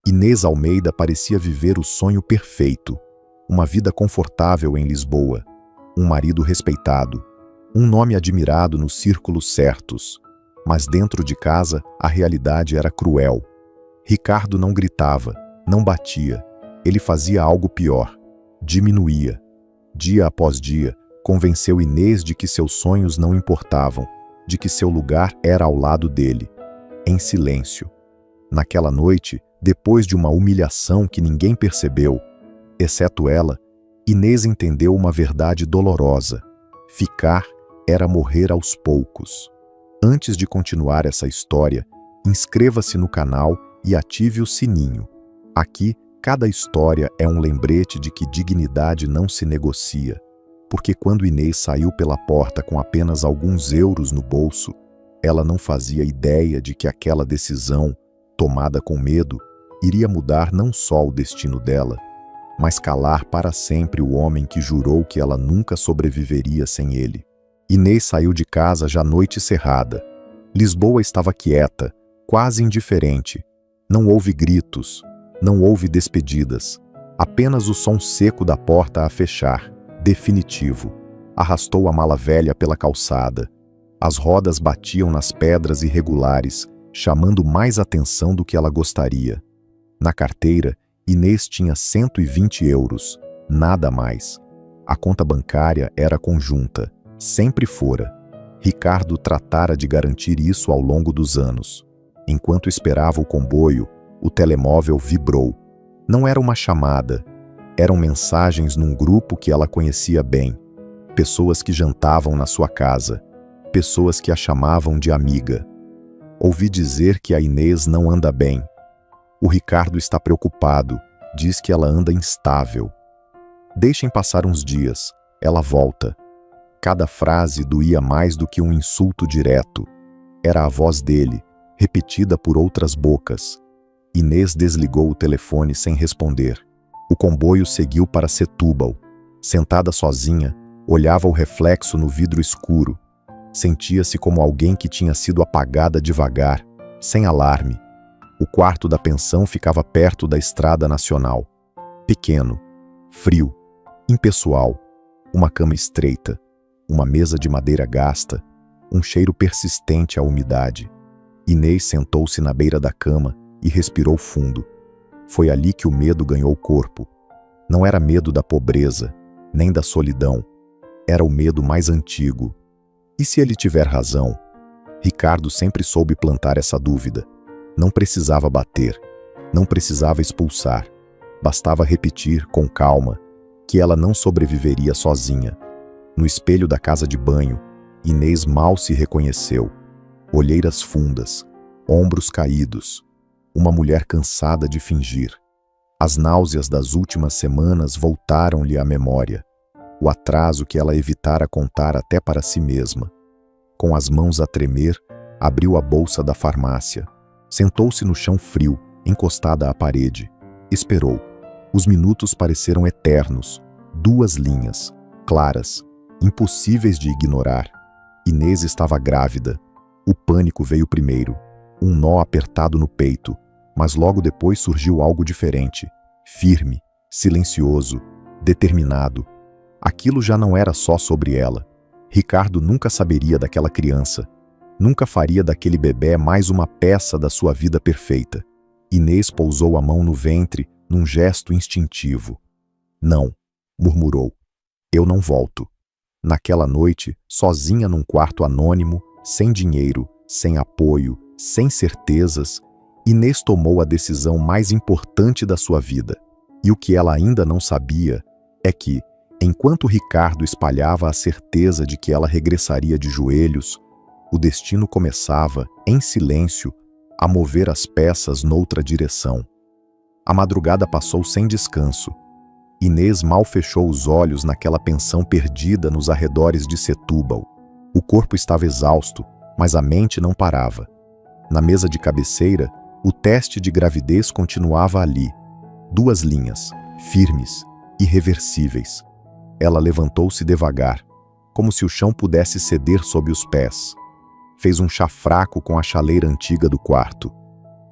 Inês Almeida parecia viver o sonho perfeito. Uma vida confortável em Lisboa, um marido respeitado, um nome admirado nos círculos certos. Mas dentro de casa, a realidade era cruel. Ricardo não gritava, não batia. Ele fazia algo pior. Diminuía. Dia após dia, convenceu Inês de que seus sonhos não importavam, de que seu lugar era ao lado dele. Em silêncio. Naquela noite, depois de uma humilhação que ninguém percebeu, exceto ela, Inês entendeu uma verdade dolorosa. Ficar era morrer aos poucos. Antes de continuar essa história, inscreva-se no canal e ative o sininho. Aqui, cada história é um lembrete de que dignidade não se negocia. Porque quando Inês saiu pela porta com apenas alguns euros no bolso, ela não fazia ideia de que aquela decisão, tomada com medo, iria mudar não só o destino dela, mas calar para sempre o homem que jurou que ela nunca sobreviveria sem ele. Inês saiu de casa já noite cerrada. Lisboa estava quieta, quase indiferente. Não houve gritos, não houve despedidas. Apenas o som seco da porta a fechar, definitivo. Arrastou a mala velha pela calçada. As rodas batiam nas pedras irregulares, chamando mais atenção do que ela gostaria. Na carteira, Inês tinha 120 euros, nada mais. A conta bancária era conjunta, sempre fora. Ricardo tratara de garantir isso ao longo dos anos. Enquanto esperava o comboio, o telemóvel vibrou. Não era uma chamada, eram mensagens num grupo que ela conhecia bem. Pessoas que jantavam na sua casa, pessoas que a chamavam de amiga. Ouvi dizer que a Inês não anda bem. O Ricardo está preocupado, diz que ela anda instável. Deixem passar uns dias, ela volta. Cada frase doía mais do que um insulto direto. Era a voz dele, repetida por outras bocas. Inês desligou o telefone sem responder. O comboio seguiu para Setúbal. Sentada sozinha, olhava o reflexo no vidro escuro. Sentia-se como alguém que tinha sido apagada devagar, sem alarme. O quarto da pensão ficava perto da estrada nacional. Pequeno, frio, impessoal, uma cama estreita, uma mesa de madeira gasta, um cheiro persistente à umidade. Inês sentou-se na beira da cama e respirou fundo. Foi ali que o medo ganhou corpo. Não era medo da pobreza, nem da solidão. Era o medo mais antigo. E se ele tiver razão? Ricardo sempre soube plantar essa dúvida. Não precisava bater, não precisava expulsar. Bastava repetir, com calma, que ela não sobreviveria sozinha. No espelho da casa de banho, Inês mal se reconheceu. Olheiras fundas, ombros caídos. Uma mulher cansada de fingir. As náuseas das últimas semanas voltaram-lhe à memória. O atraso que ela evitara contar até para si mesma. Com as mãos a tremer, abriu a bolsa da farmácia. Sentou-se no chão frio, encostada à parede. Esperou. Os minutos pareceram eternos. 2 linhas, claras, impossíveis de ignorar. Inês estava grávida. O pânico veio primeiro. Um nó apertado no peito. Mas logo depois surgiu algo diferente. Firme, silencioso, determinado. Aquilo já não era só sobre ela. Ricardo nunca saberia daquela criança. Nunca faria daquele bebê mais uma peça da sua vida perfeita. Inês pousou a mão no ventre, num gesto instintivo. Não, murmurou. Eu não volto. Naquela noite, sozinha num quarto anônimo, sem dinheiro, sem apoio, sem certezas, Inês tomou a decisão mais importante da sua vida. E o que ela ainda não sabia é que, enquanto Ricardo espalhava a certeza de que ela regressaria de joelhos, o destino começava, em silêncio, a mover as peças noutra direção. A madrugada passou sem descanso. Inês mal fechou os olhos naquela pensão perdida nos arredores de Setúbal. O corpo estava exausto, mas a mente não parava. Na mesa de cabeceira, o teste de gravidez continuava ali. 2 linhas, firmes, irreversíveis. Ela levantou-se devagar, como se o chão pudesse ceder sob os pés. Fez um chá fraco com a chaleira antiga do quarto.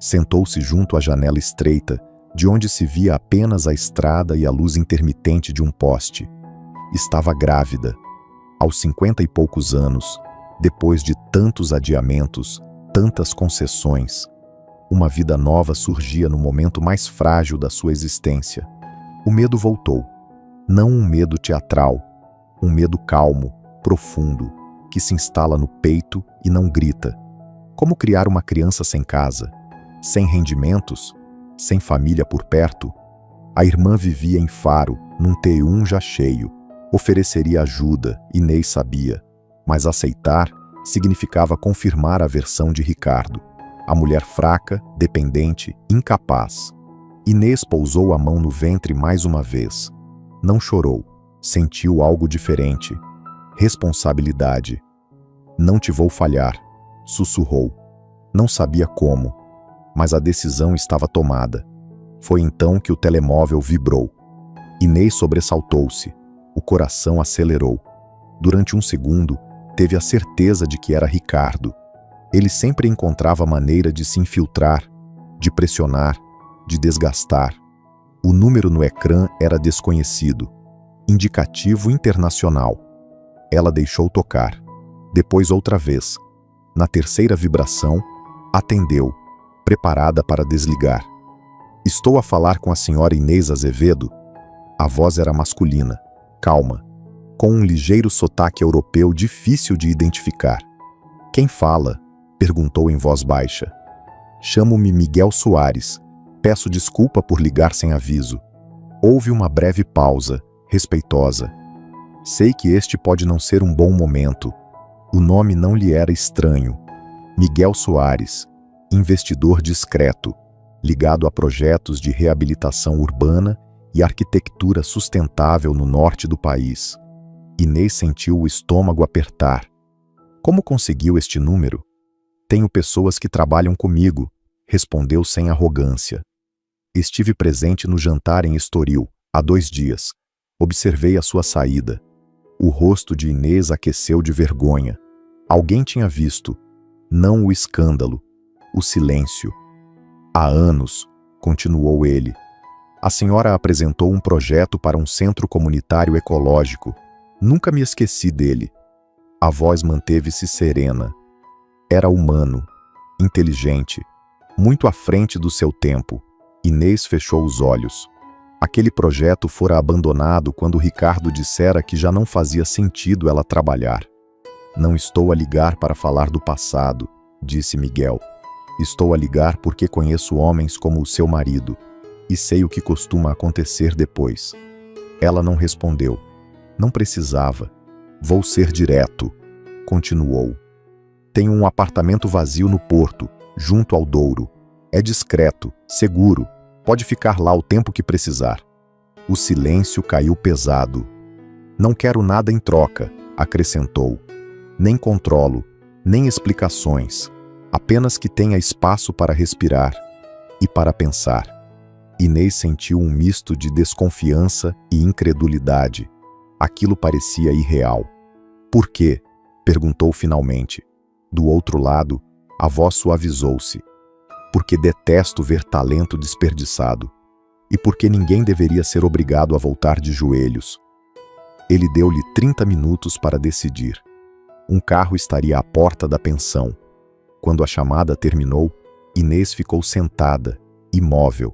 Sentou-se junto à janela estreita, de onde se via apenas a estrada e a luz intermitente de um poste. Estava grávida. Aos 50 e poucos anos, depois de tantos adiamentos, tantas concessões, uma vida nova surgia no momento mais frágil da sua existência. O medo voltou. Não um medo teatral, um medo calmo, profundo, que se instala no peito e não grita. Como criar uma criança sem casa, sem rendimentos, sem família por perto? A irmã vivia em Faro, num T1 já cheio. Ofereceria ajuda, Inês sabia, mas aceitar significava confirmar a versão de Ricardo. A mulher fraca, dependente, incapaz. Inês pousou a mão no ventre mais uma vez. Não chorou, sentiu algo diferente. Responsabilidade. Não te vou falhar, sussurrou. Não sabia como, mas a decisão estava tomada. Foi então que o telemóvel vibrou. Inês sobressaltou-se. O coração acelerou. Durante um segundo, teve a certeza de que era Ricardo. Ele sempre encontrava maneira de se infiltrar, de pressionar, de desgastar. O número no ecrã era desconhecido. Indicativo internacional. Ela deixou tocar. Depois outra vez. Na terceira vibração, atendeu, preparada para desligar. Estou a falar com a senhora Inês Azevedo? A voz era masculina, calma, com um ligeiro sotaque europeu difícil de identificar. Quem fala? Perguntou em voz baixa. Chamo-me Miguel Soares. Peço desculpa por ligar sem aviso. Houve uma breve pausa, respeitosa. Sei que este pode não ser um bom momento. O nome não lhe era estranho. Miguel Soares, investidor discreto, ligado a projetos de reabilitação urbana e arquitetura sustentável no norte do país. Inês sentiu o estômago apertar. Como conseguiu este número? Tenho pessoas que trabalham comigo, respondeu sem arrogância. Estive presente no jantar em Estoril, há 2 dias. Observei a sua saída. O rosto de Inês aqueceu de vergonha. Alguém tinha visto. Não o escândalo, o silêncio. Há anos, continuou ele, a senhora apresentou um projeto para um centro comunitário ecológico. Nunca me esqueci dele. A voz manteve-se serena. Era humano, inteligente, muito à frente do seu tempo. Inês fechou os olhos. Aquele projeto fora abandonado quando Ricardo dissera que já não fazia sentido ela trabalhar. Não estou a ligar para falar do passado, disse Miguel. Estou a ligar porque conheço homens como o seu marido e sei o que costuma acontecer depois. Ela não respondeu. Não precisava. Vou ser direto, continuou. Tenho um apartamento vazio no Porto, junto ao Douro. É discreto, seguro. Pode ficar lá o tempo que precisar. O silêncio caiu pesado. Não quero nada em troca, acrescentou. Nem controlo, nem explicações. Apenas que tenha espaço para respirar e para pensar. Inês sentiu um misto de desconfiança e incredulidade. Aquilo parecia irreal. Por quê? Perguntou finalmente. Do outro lado, a voz suavizou-se. Porque detesto ver talento desperdiçado. E porque ninguém deveria ser obrigado a voltar de joelhos. Ele deu-lhe 30 minutos para decidir. Um carro estaria à porta da pensão. Quando a chamada terminou, Inês ficou sentada, imóvel.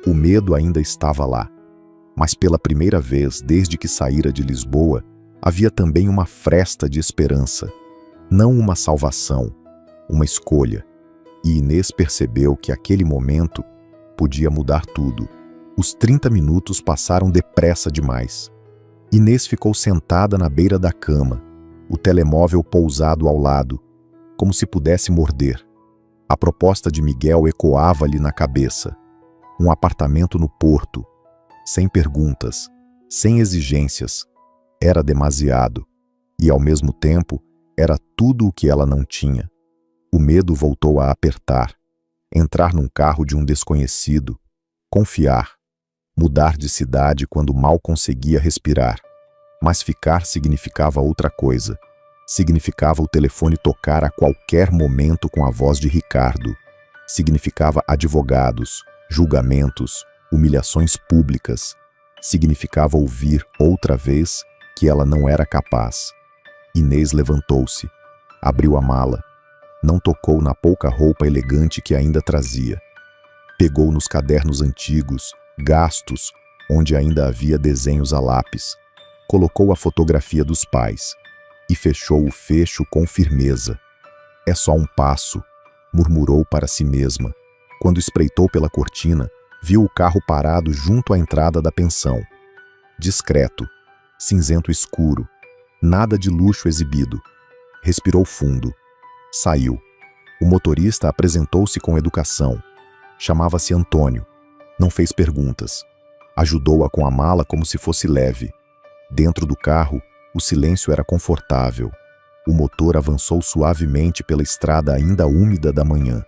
O medo ainda estava lá. Mas pela primeira vez desde que saíra de Lisboa, havia também uma fresta de esperança. Não uma salvação, uma escolha. E Inês percebeu que aquele momento podia mudar tudo. Os 30 minutos passaram depressa demais. Inês ficou sentada na beira da cama, o telemóvel pousado ao lado, como se pudesse morder. A proposta de Miguel ecoava-lhe na cabeça. Um apartamento no Porto, sem perguntas, sem exigências. Era demasiado. E, ao mesmo tempo, era tudo o que ela não tinha. O medo voltou a apertar. Entrar num carro de um desconhecido. Confiar. Mudar de cidade quando mal conseguia respirar. Mas ficar significava outra coisa. Significava o telefone tocar a qualquer momento com a voz de Ricardo. Significava advogados, julgamentos, humilhações públicas. Significava ouvir outra vez que ela não era capaz. Inês levantou-se, abriu a mala, não tocou na pouca roupa elegante que ainda trazia. Pegou nos cadernos antigos, gastos, onde ainda havia desenhos a lápis, colocou a fotografia dos pais e fechou o fecho com firmeza. É só um passo, murmurou para si mesma. Quando espreitou pela cortina, viu o carro parado junto à entrada da pensão. Discreto, cinzento escuro, nada de luxo exibido. Respirou fundo. Saiu. O motorista apresentou-se com educação. Chamava-se Antônio. Não fez perguntas. Ajudou-a com a mala como se fosse leve. Dentro do carro, o silêncio era confortável. O motor avançou suavemente pela estrada ainda úmida da manhã.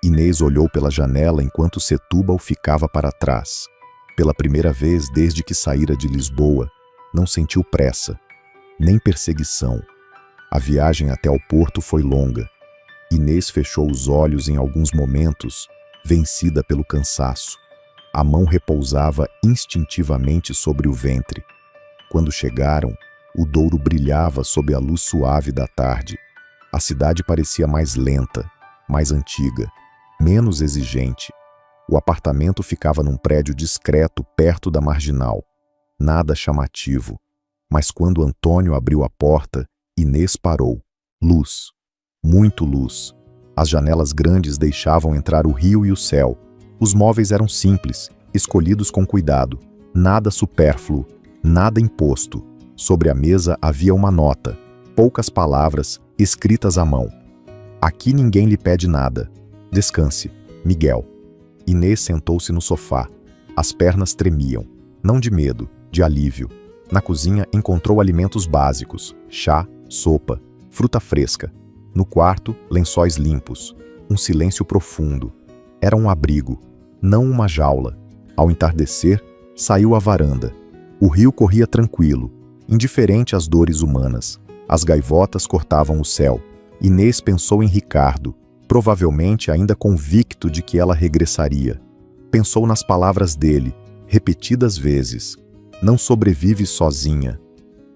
Inês olhou pela janela enquanto Setúbal ficava para trás. Pela primeira vez desde que saíra de Lisboa, não sentiu pressa, nem perseguição. A viagem até ao porto foi longa. Inês fechou os olhos em alguns momentos, vencida pelo cansaço. A mão repousava instintivamente sobre o ventre. Quando chegaram, o Douro brilhava sob a luz suave da tarde. A cidade parecia mais lenta, mais antiga, menos exigente. O apartamento ficava num prédio discreto perto da marginal. Nada chamativo. Mas quando Antônio abriu a porta, Inês parou. Luz. Muito luz. As janelas grandes deixavam entrar o rio e o céu. Os móveis eram simples, escolhidos com cuidado. Nada supérfluo, nada imposto. Sobre a mesa havia uma nota, poucas palavras, escritas à mão. Aqui ninguém lhe pede nada. Descanse, Miguel. Inês sentou-se no sofá. As pernas tremiam, não de medo, de alívio. Na cozinha encontrou alimentos básicos, chá, sopa, fruta fresca. No quarto, lençóis limpos. Um silêncio profundo. Era um abrigo, não uma jaula. Ao entardecer, saiu à varanda. O rio corria tranquilo, indiferente às dores humanas. As gaivotas cortavam o céu. Inês pensou em Ricardo, provavelmente ainda convicto de que ela regressaria. Pensou nas palavras dele, repetidas vezes. Não sobrevive sozinha.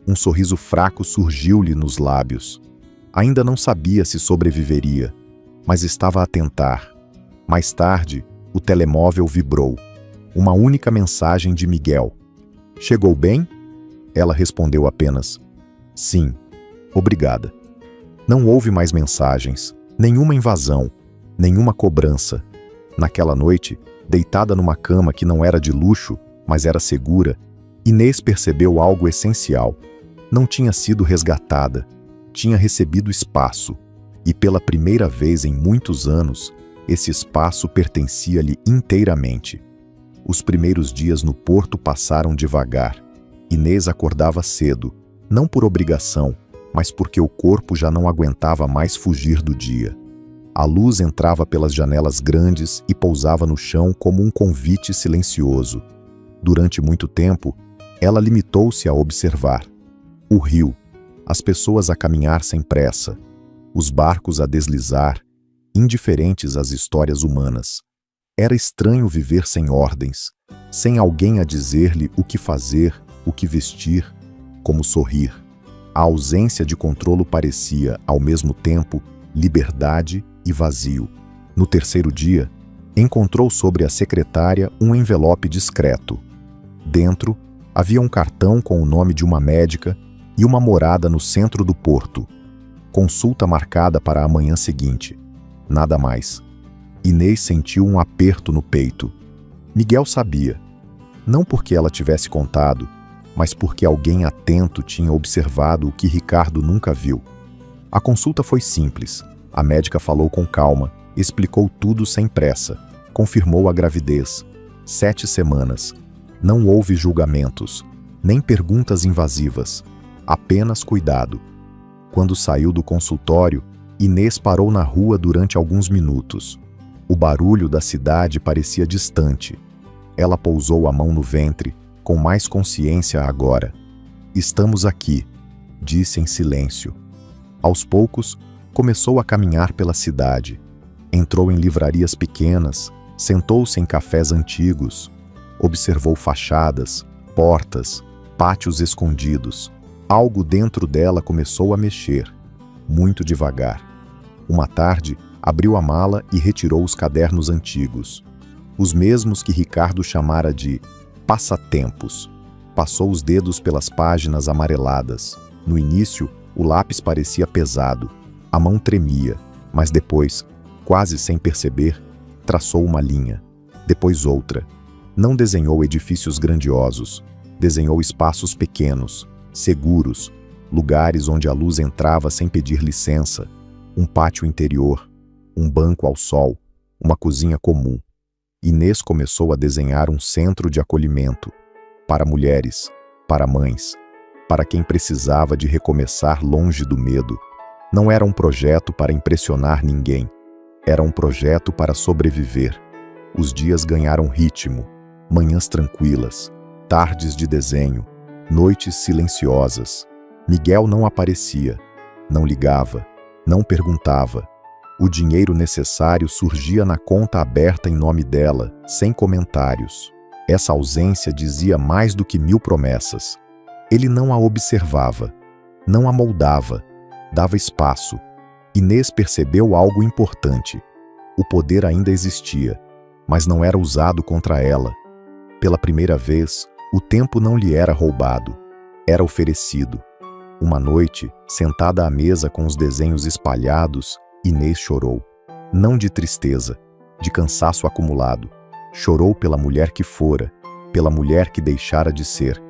Um sorriso fraco surgiu-lhe nos lábios. Ainda não sabia se sobreviveria, mas estava a tentar. Mais tarde, o telemóvel vibrou. Uma única mensagem de Miguel. Chegou bem? Ela respondeu apenas, sim, obrigada. Não houve mais mensagens, nenhuma invasão, nenhuma cobrança. Naquela noite, deitada numa cama que não era de luxo, mas era segura, Inês percebeu algo essencial. Não tinha sido resgatada, tinha recebido espaço, e pela primeira vez em muitos anos, esse espaço pertencia-lhe inteiramente. Os primeiros dias no porto passaram devagar. Inês acordava cedo, não por obrigação, mas porque o corpo já não aguentava mais fugir do dia. A luz entrava pelas janelas grandes e pousava no chão como um convite silencioso. Durante muito tempo, ela limitou-se a observar. O rio, as pessoas a caminhar sem pressa, os barcos a deslizar, indiferentes às histórias humanas. Era estranho viver sem ordens, sem alguém a dizer-lhe o que fazer, o que vestir, como sorrir. A ausência de controlo parecia, ao mesmo tempo, liberdade e vazio. No terceiro dia, encontrou sobre a secretária um envelope discreto. Dentro, havia um cartão com o nome de uma médica e uma morada no centro do porto. Consulta marcada para a manhã seguinte. Nada mais. Inês sentiu um aperto no peito. Miguel sabia. Não porque ela tivesse contado, mas porque alguém atento tinha observado o que Ricardo nunca viu. A consulta foi simples. A médica falou com calma, explicou tudo sem pressa, confirmou a gravidez. 7 semanas. Não houve julgamentos, nem perguntas invasivas, apenas cuidado. Quando saiu do consultório, Inês parou na rua durante alguns minutos. O barulho da cidade parecia distante. Ela pousou a mão no ventre, com mais consciência agora. Estamos aqui, disse em silêncio. Aos poucos, começou a caminhar pela cidade. Entrou em livrarias pequenas, sentou-se em cafés antigos, observou fachadas, portas, pátios escondidos. Algo dentro dela começou a mexer, muito devagar. Uma tarde, abriu a mala e retirou os cadernos antigos, os mesmos que Ricardo chamara de passatempos. Passou os dedos pelas páginas amareladas. No início, o lápis parecia pesado, a mão tremia, mas depois, quase sem perceber, traçou uma linha, depois outra. Não desenhou edifícios grandiosos, desenhou espaços pequenos, seguros, lugares onde a luz entrava sem pedir licença, um pátio interior, um banco ao sol, uma cozinha comum. Inês começou a desenhar um centro de acolhimento, para mulheres, para mães, para quem precisava de recomeçar longe do medo. Não era um projeto para impressionar ninguém, era um projeto para sobreviver. Os dias ganharam ritmo, manhãs tranquilas, tardes de desenho, noites silenciosas. Miguel não aparecia, não ligava, não perguntava. O dinheiro necessário surgia na conta aberta em nome dela, sem comentários. Essa ausência dizia mais do que 1000 promessas. Ele não a observava, não a moldava, dava espaço. Inês percebeu algo importante. O poder ainda existia, mas não era usado contra ela. Pela primeira vez, o tempo não lhe era roubado, era oferecido. Uma noite, sentada à mesa com os desenhos espalhados, Inês chorou. Não de tristeza, de cansaço acumulado. Chorou pela mulher que fora, pela mulher que deixara de ser,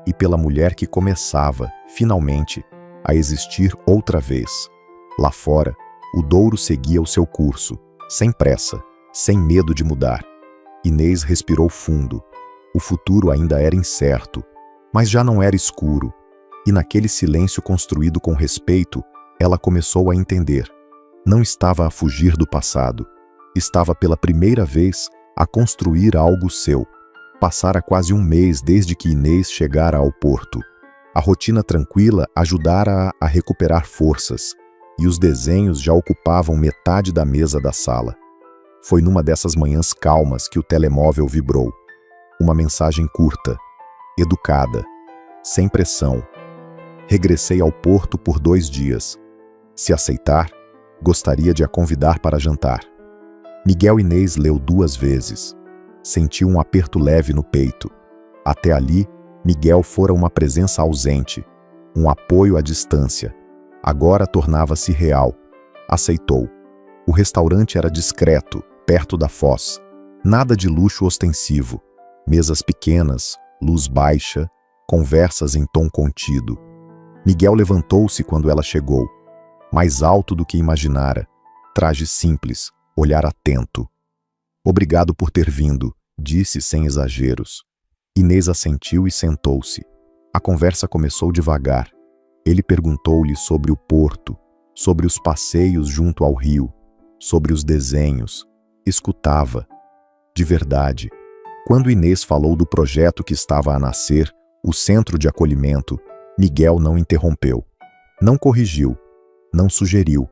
e pela mulher que começava, finalmente, a existir outra vez. Lá fora, o Douro seguia o seu curso, sem pressa, sem medo de mudar. Inês respirou fundo. O futuro ainda era incerto, mas já não era escuro. E naquele silêncio construído com respeito, ela começou a entender. Não estava a fugir do passado. Estava pela primeira vez a construir algo seu. Passara quase um mês desde que Inês chegara ao porto. A rotina tranquila ajudara-a a recuperar forças, e os desenhos já ocupavam metade da mesa da sala. Foi numa dessas manhãs calmas que o telemóvel vibrou. Uma mensagem curta, educada, sem pressão. Regressei ao porto por 2 dias. Se aceitar, gostaria de a convidar para jantar. Miguel Inês leu 2 vezes. Sentiu um aperto leve no peito. Até ali, Miguel fora uma presença ausente, um apoio à distância. Agora tornava-se real. Aceitou. O restaurante era discreto, perto da foz. Nada de luxo ostensivo. Mesas pequenas, luz baixa, conversas em tom contido. Miguel levantou-se quando ela chegou. Mais alto do que imaginara. Traje simples, olhar atento. Obrigado por ter vindo, disse sem exageros. Inês assentiu e sentou-se. A conversa começou devagar. Ele perguntou-lhe sobre o porto, sobre os passeios junto ao rio, sobre os desenhos. Escutava. De verdade. Quando Inês falou do projeto que estava a nascer, o centro de acolhimento, Miguel não interrompeu. Não corrigiu. Não sugeriu.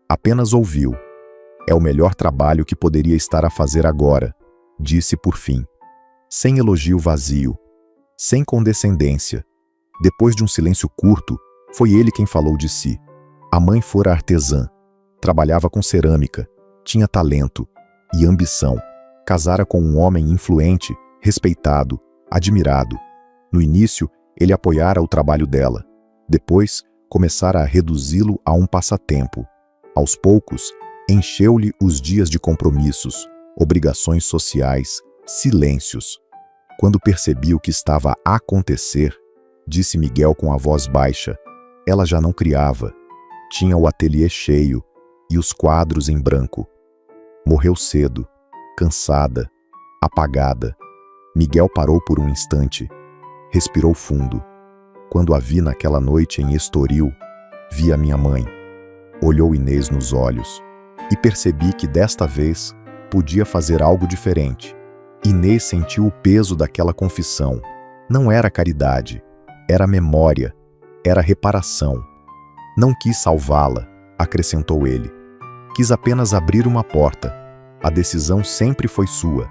Apenas ouviu. É o melhor trabalho que poderia estar a fazer agora, disse por fim. Sem elogio vazio. Sem condescendência. Depois de um silêncio curto, foi ele quem falou de si. A mãe fora artesã. Trabalhava com cerâmica. Tinha talento e ambição. Casara com um homem influente, respeitado, admirado. No início, ele apoiara o trabalho dela. Depois, começara a reduzi-lo a um passatempo. Aos poucos, encheu-lhe os dias de compromissos, obrigações sociais, silêncios. Quando percebi o que estava a acontecer, disse Miguel com a voz baixa, ela já não criava. Tinha o ateliê cheio e os quadros em branco. Morreu cedo, cansada, apagada. Miguel parou por um instante, respirou fundo. Quando a vi naquela noite em Estoril, vi a minha mãe. Olhou Inês nos olhos e percebi que desta vez podia fazer algo diferente. Inês sentiu o peso daquela confissão. Não era caridade, era memória, era reparação. Não quis salvá-la, acrescentou ele. Quis apenas abrir uma porta. A decisão sempre foi sua.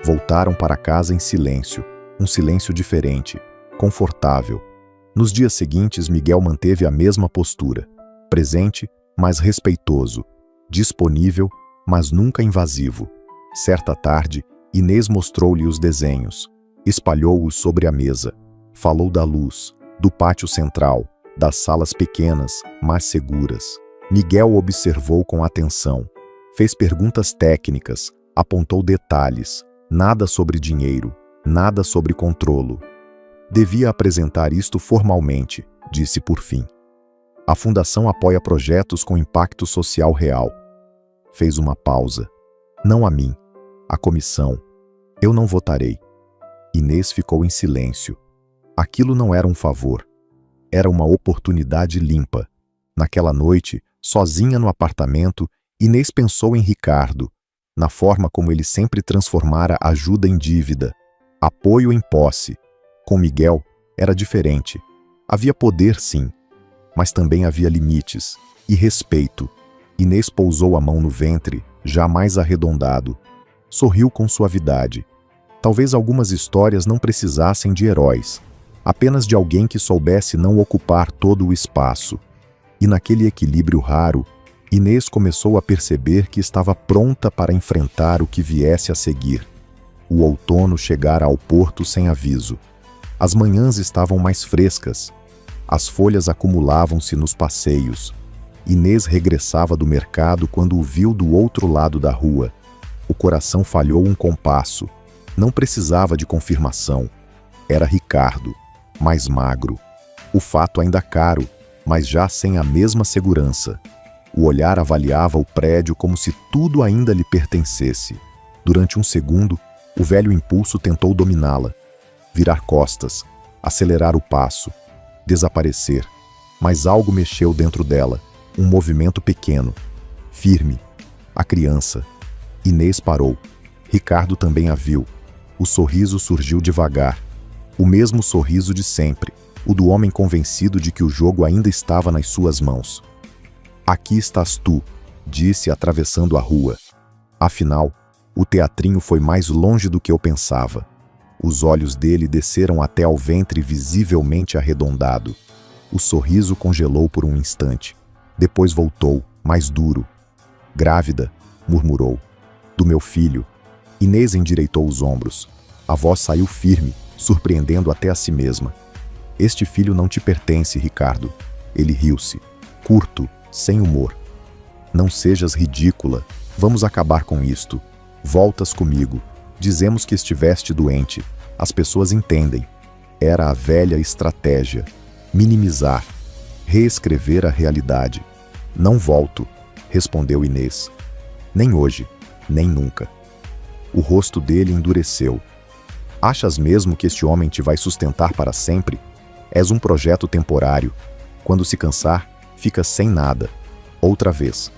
Voltaram para casa em silêncio, um silêncio diferente, confortável. Nos dias seguintes, Miguel manteve a mesma postura, presente, mas respeitoso, disponível, mas nunca invasivo. Certa tarde, Inês mostrou-lhe os desenhos, espalhou-os sobre a mesa, falou da luz, do pátio central, das salas pequenas, mas seguras. Miguel observou com atenção, fez perguntas técnicas, apontou detalhes, nada sobre dinheiro, nada sobre controlo. Devia apresentar isto formalmente, disse por fim. A Fundação apoia projetos com impacto social real. Fez uma pausa. Não a mim, a comissão. Eu não votarei. Inês ficou em silêncio. Aquilo não era um favor. Era uma oportunidade limpa. Naquela noite, sozinha no apartamento, Inês pensou em Ricardo, na forma como ele sempre transformara ajuda em dívida, apoio em posse. Com Miguel, era diferente. Havia poder, sim, mas também havia limites e respeito. Inês pousou a mão no ventre, já mais arredondado. Sorriu com suavidade. Talvez algumas histórias não precisassem de heróis, apenas de alguém que soubesse não ocupar todo o espaço. E naquele equilíbrio raro, Inês começou a perceber que estava pronta para enfrentar o que viesse a seguir. O outono chegara ao porto sem aviso. As manhãs estavam mais frescas. As folhas acumulavam-se nos passeios. Inês regressava do mercado quando o viu do outro lado da rua. O coração falhou um compasso. Não precisava de confirmação. Era Ricardo, mais magro. O fato ainda caro, mas já sem a mesma segurança. O olhar avaliava o prédio como se tudo ainda lhe pertencesse. Durante um segundo, o velho impulso tentou dominá-la. Virar costas, acelerar o passo, desaparecer. Mas algo mexeu dentro dela, um movimento pequeno, firme. A criança. Inês parou. Ricardo também a viu. O sorriso surgiu devagar. O mesmo sorriso de sempre, o do homem convencido de que o jogo ainda estava nas suas mãos. Aqui estás tu, disse atravessando a rua. Afinal, o teatrinho foi mais longe do que eu pensava. Os olhos dele desceram até ao ventre visivelmente arredondado. O sorriso congelou por um instante. Depois voltou, mais duro. Grávida, murmurou. Do meu filho. Inês endireitou os ombros. A voz saiu firme, surpreendendo até a si mesma. Este filho não te pertence, Ricardo. Ele riu-se. Curto, sem humor. Não sejas ridícula. Vamos acabar com isto. Voltas comigo. Dizemos que estiveste doente. As pessoas entendem. Era a velha estratégia. Minimizar. Reescrever a realidade. Não volto, respondeu Inês. Nem hoje, nem nunca. O rosto dele endureceu. Achas mesmo que este homem te vai sustentar para sempre? És um projeto temporário. Quando se cansar, fica sem nada. Outra vez.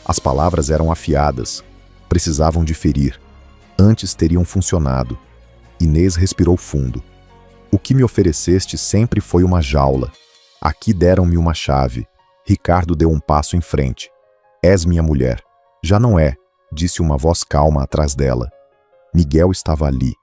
As palavras eram afiadas. Precisavam de ferir. Antes teriam funcionado. Inês respirou fundo. O que me ofereceste sempre foi uma jaula. Aqui deram-me uma chave. Ricardo deu um passo em frente. És minha mulher. Já não é, disse uma voz calma atrás dela. Miguel estava ali.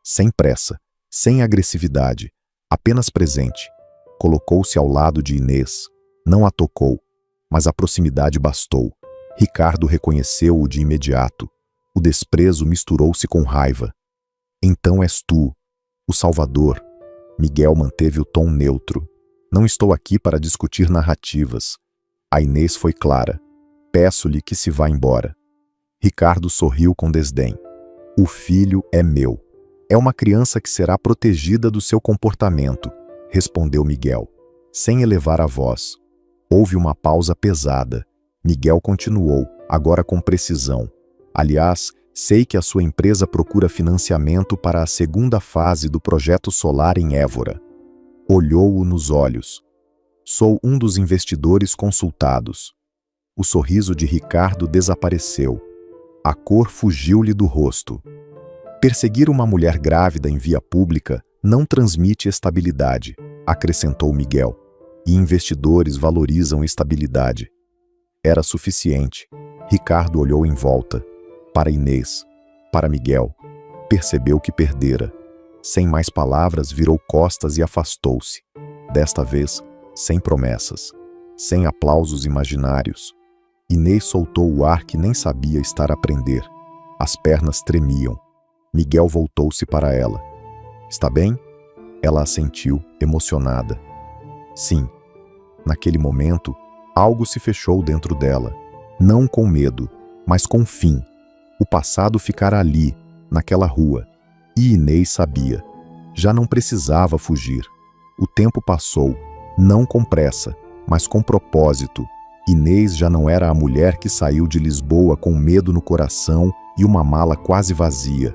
Sem pressa, sem agressividade, apenas presente. Colocou-se ao lado de Inês. Não a tocou, mas a proximidade bastou. Ricardo reconheceu-o de imediato. O desprezo misturou-se com raiva. Então és tu, o Salvador. Miguel manteve o tom neutro. Não estou aqui para discutir narrativas. A Inês foi clara. Peço-lhe que se vá embora. Ricardo sorriu com desdém. O filho é meu. É uma criança que será protegida do seu comportamento, respondeu Miguel, sem elevar a voz. Houve uma pausa pesada. Miguel continuou, agora com precisão. Aliás, sei que a sua empresa procura financiamento para a segunda fase do projeto solar em Évora. Olhou-o nos olhos. Sou um dos investidores consultados. O sorriso de Ricardo desapareceu. A cor fugiu-lhe do rosto. Perseguir uma mulher grávida em via pública não transmite estabilidade, acrescentou Miguel. E investidores valorizam estabilidade. Era suficiente. Ricardo olhou em volta, para Inês, para Miguel. Percebeu que perdera. Sem mais palavras, virou costas e afastou-se. Desta vez, sem promessas, sem aplausos imaginários. Inês soltou o ar que nem sabia estar a prender. As pernas tremiam. Miguel voltou-se para ela. Está bem? Ela assentiu, emocionada. Sim. Naquele momento, algo se fechou dentro dela. Não com medo, mas com fim. O passado ficara ali, naquela rua. E Inês sabia. Já não precisava fugir. O tempo passou, não com pressa, mas com propósito. Inês já não era a mulher que saiu de Lisboa com medo no coração e uma mala quase vazia.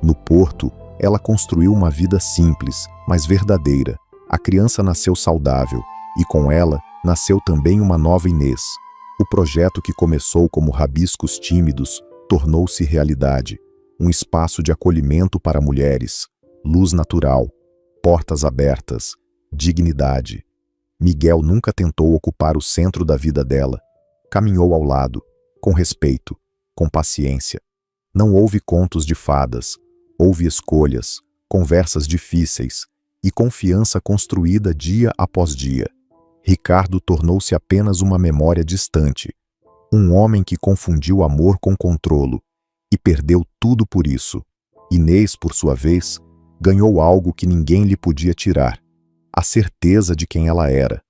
No Porto, ela construiu uma vida simples, mas verdadeira. A criança nasceu saudável, e com ela nasceu também uma nova Inês. O projeto que começou como rabiscos tímidos tornou-se realidade. Um espaço de acolhimento para mulheres, luz natural, portas abertas, dignidade. Miguel nunca tentou ocupar o centro da vida dela. Caminhou ao lado, com respeito, com paciência. Não houve contos de fadas, houve escolhas, conversas difíceis e confiança construída dia após dia. Ricardo tornou-se apenas uma memória distante. Um homem que confundiu amor com controlo e perdeu tudo por isso. Inês, por sua vez, ganhou algo que ninguém lhe podia tirar: a certeza de quem ela era.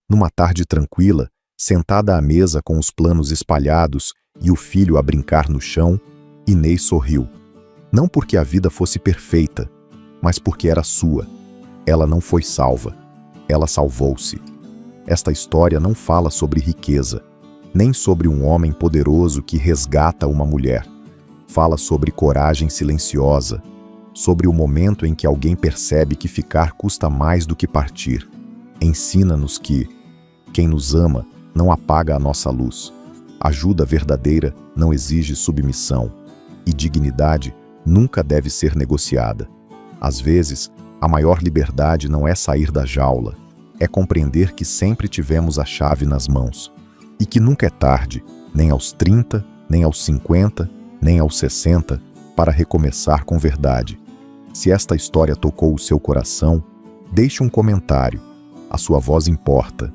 Numa tarde tranquila, sentada à mesa com os planos espalhados e o filho a brincar no chão, Inês sorriu. Não porque a vida fosse perfeita, mas porque era sua. Ela não foi salva. Ela salvou-se. Esta história não fala sobre riqueza, nem sobre um homem poderoso que resgata uma mulher. Fala sobre coragem silenciosa, sobre o momento em que alguém percebe que ficar custa mais do que partir. Ensina-nos que quem nos ama não apaga a nossa luz. Ajuda verdadeira não exige submissão. E dignidade nunca deve ser negociada. Às vezes, a maior liberdade não é sair da jaula, é compreender que sempre tivemos a chave nas mãos. E que nunca é tarde, nem aos 30, nem aos 50, nem aos 60, para recomeçar com verdade. Se esta história tocou o seu coração, deixe um comentário. A sua voz importa.